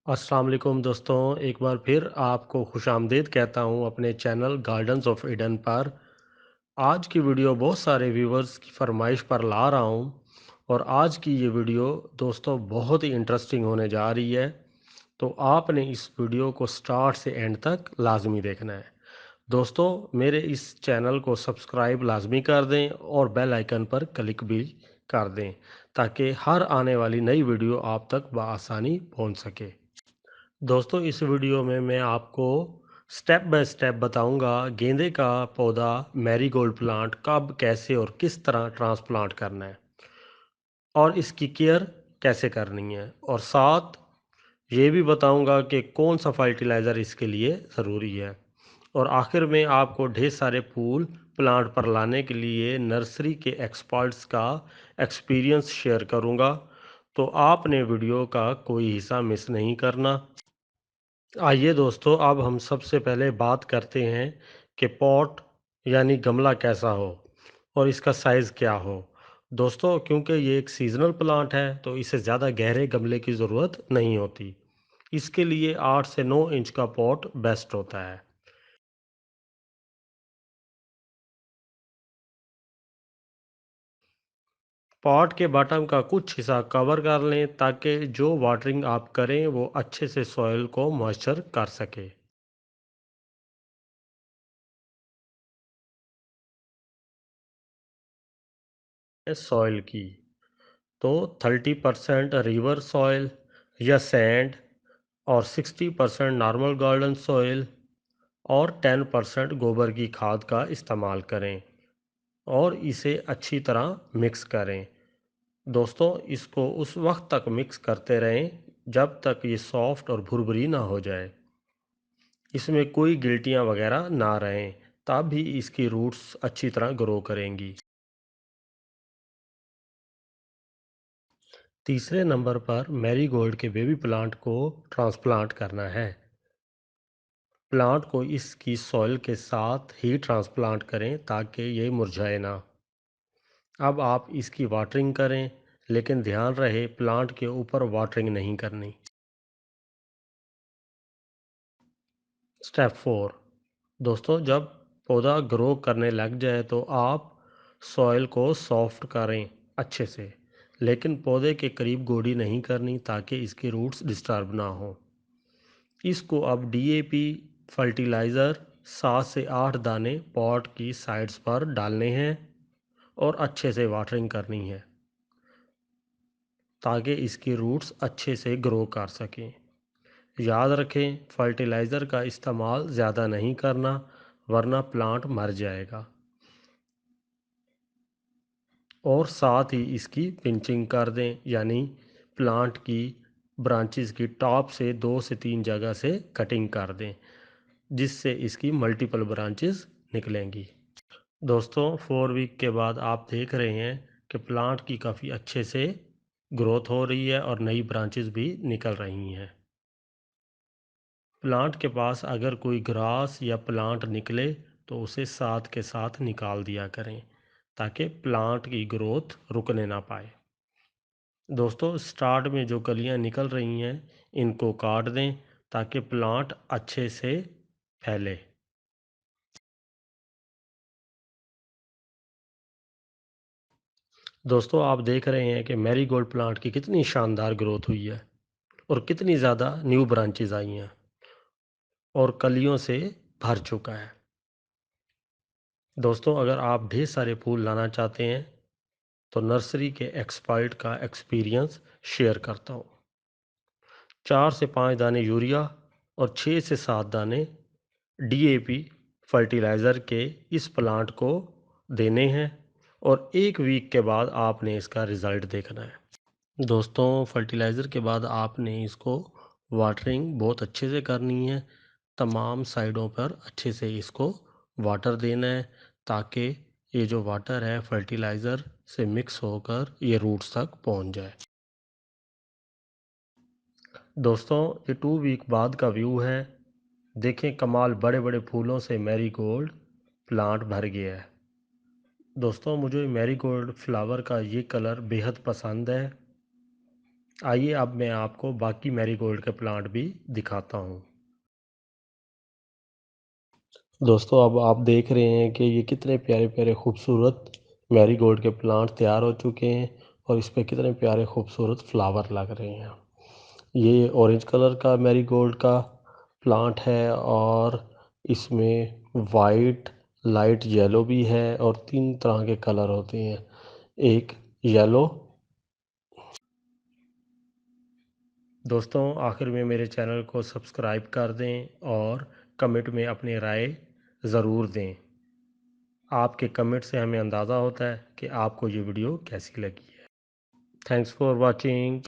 अस्सलाम वालेकुम दोस्तों, एक बार फिर आपको खुशामदीद कहता हूँ अपने चैनल गार्डन्स ऑफ ईडन पर। आज की वीडियो बहुत सारे व्यूवर्स की फरमाइश पर ला रहा हूँ और आज की ये वीडियो दोस्तों बहुत ही इंटरेस्टिंग होने जा रही है। तो आपने इस वीडियो को स्टार्ट से एंड तक लाजमी देखना है। दोस्तों, मेरे इस चैनल को सब्सक्राइब लाजमी कर दें और बेल आइकन पर क्लिक भी कर दें ताकि हर आने वाली नई वीडियो आप तक बआसानी पहुँच सके। दोस्तों, इस वीडियो में मैं आपको स्टेप बाय स्टेप बताऊंगा गेंदे का पौधा मैरीगोल्ड प्लांट कब, कैसे और किस तरह ट्रांसप्लांट करना है और इसकी केयर कैसे करनी है, और साथ ये भी बताऊंगा कि कौन सा फर्टिलाइज़र इसके लिए ज़रूरी है। और आखिर में आपको ढेर सारे फूल प्लांट पर लाने के लिए नर्सरी के एक्सपर्ट्स का एक्सपीरियंस शेयर करूंगा। तो आपने वीडियो का कोई हिस्सा मिस नहीं करना। आइए दोस्तों, अब हम सबसे पहले बात करते हैं कि पॉट यानी गमला कैसा हो और इसका साइज़ क्या हो। दोस्तों, क्योंकि ये एक सीजनल प्लांट है तो इसे ज़्यादा गहरे गमले की ज़रूरत नहीं होती। इसके लिए 8 से 9 इंच का पॉट बेस्ट होता है। पॉट के बॉटम का कुछ हिस्सा कवर कर लें ताकि जो वाटरिंग आप करें वो अच्छे से सॉइल को मॉइस्चर कर सके। सॉइल की तो 30% रिवर सॉइल या सैंड और 60% नॉर्मल गार्डन सॉइल और 10% गोबर की खाद का इस्तेमाल करें और इसे अच्छी तरह मिक्स करें। दोस्तों, इसको उस वक्त तक मिक्स करते रहें जब तक ये सॉफ्ट और भुरभुरी ना हो जाए। इसमें कोई गिल्टियाँ वगैरह ना रहें, तब भी इसकी रूट्स अच्छी तरह ग्रो करेंगी। तीसरे नंबर पर मैरीगोल्ड के बेबी प्लांट को ट्रांसप्लांट करना है। प्लांट को इसकी सॉइल के साथ ही ट्रांसप्लांट करें ताकि ये मुरझाए ना। अब आप इसकी वाटरिंग करें, लेकिन ध्यान रहे प्लांट के ऊपर वाटरिंग नहीं करनी। स्टेप 4। दोस्तों, जब पौधा ग्रो करने लग जाए तो आप सॉइल को सॉफ्ट करें अच्छे से, लेकिन पौधे के करीब गोडी नहीं करनी ताकि इसके रूट्स डिस्टर्ब ना हो। इसको अब डीएपी फर्टिलाइज़र 7 से 8 दाने पॉट की साइड्स पर डालने हैं और अच्छे से वाटरिंग करनी है ताकि इसकी रूट्स अच्छे से ग्रो कर सकें। याद रखें, फर्टिलाइज़र का इस्तेमाल ज़्यादा नहीं करना वरना प्लांट मर जाएगा। और साथ ही इसकी पिंचिंग कर दें, यानी प्लांट की ब्रांचेस की टॉप से 2 से 3 जगह से कटिंग कर दें जिससे इसकी मल्टीपल ब्रांचेस निकलेंगी। दोस्तों, 4 वीक के बाद आप देख रहे हैं कि प्लांट की काफ़ी अच्छे से ग्रोथ हो रही है और नई ब्रांचेस भी निकल रही हैं। प्लांट के पास अगर कोई ग्रास या प्लांट निकले तो उसे साथ के साथ निकाल दिया करें ताकि प्लांट की ग्रोथ रुकने ना पाए। दोस्तों, स्टार्ट में जो कलियां निकल रही हैं इनको काट दें ताकि प्लांट अच्छे से फैले। दोस्तों, आप देख रहे हैं कि मैरीगोल्ड प्लांट की कितनी शानदार ग्रोथ हुई है और कितनी ज़्यादा न्यू ब्रांचेस आई हैं और कलियों से भर चुका है। दोस्तों, अगर आप ढेर सारे फूल लाना चाहते हैं तो नर्सरी के एक्सपर्ट का एक्सपीरियंस शेयर करता हूँ। 4 से 5 दाने यूरिया और 6 से 7 दाने डीएपी फर्टिलाइज़र के इस प्लांट को देने हैं और 1 वीक के बाद आपने इसका रिज़ल्ट देखना है। दोस्तों, फर्टिलाइज़र के बाद आपने इसको वाटरिंग बहुत अच्छे से करनी है। तमाम साइडों पर अच्छे से इसको वाटर देना है ताकि ये जो वाटर है फर्टिलाइज़र से मिक्स होकर ये रूट्स तक पहुंच जाए। दोस्तों, ये 2 वीक बाद का व्यू है। देखें, कमाल बड़े बड़े फूलों से मैरीगोल्ड प्लांट भर गया है। दोस्तों, मुझे मैरीगोल्ड फ्लावर का ये कलर बेहद पसंद है। आइए अब मैं आपको बाकी मैरीगोल्ड के प्लांट भी दिखाता हूँ। दोस्तों अब आप देख रहे हैं कि ये कितने प्यारे प्यारे खूबसूरत मैरीगोल्ड के प्लांट तैयार हो चुके हैं और इस पे कितने प्यारे खूबसूरत फ्लावर लग रहे हैं। ये ऑरेंज कलर का मैरीगोल्ड का प्लांट है और इसमें वाइट, लाइट येलो भी है और 3 तरह के कलर होते हैं। एक येलो। दोस्तों आखिर में मेरे चैनल को सब्सक्राइब कर दें और कमेंट में अपनी राय ज़रूर दें। आपके कमेंट से हमें अंदाज़ा होता है कि आपको ये वीडियो कैसी लगी है। Thanks for watching.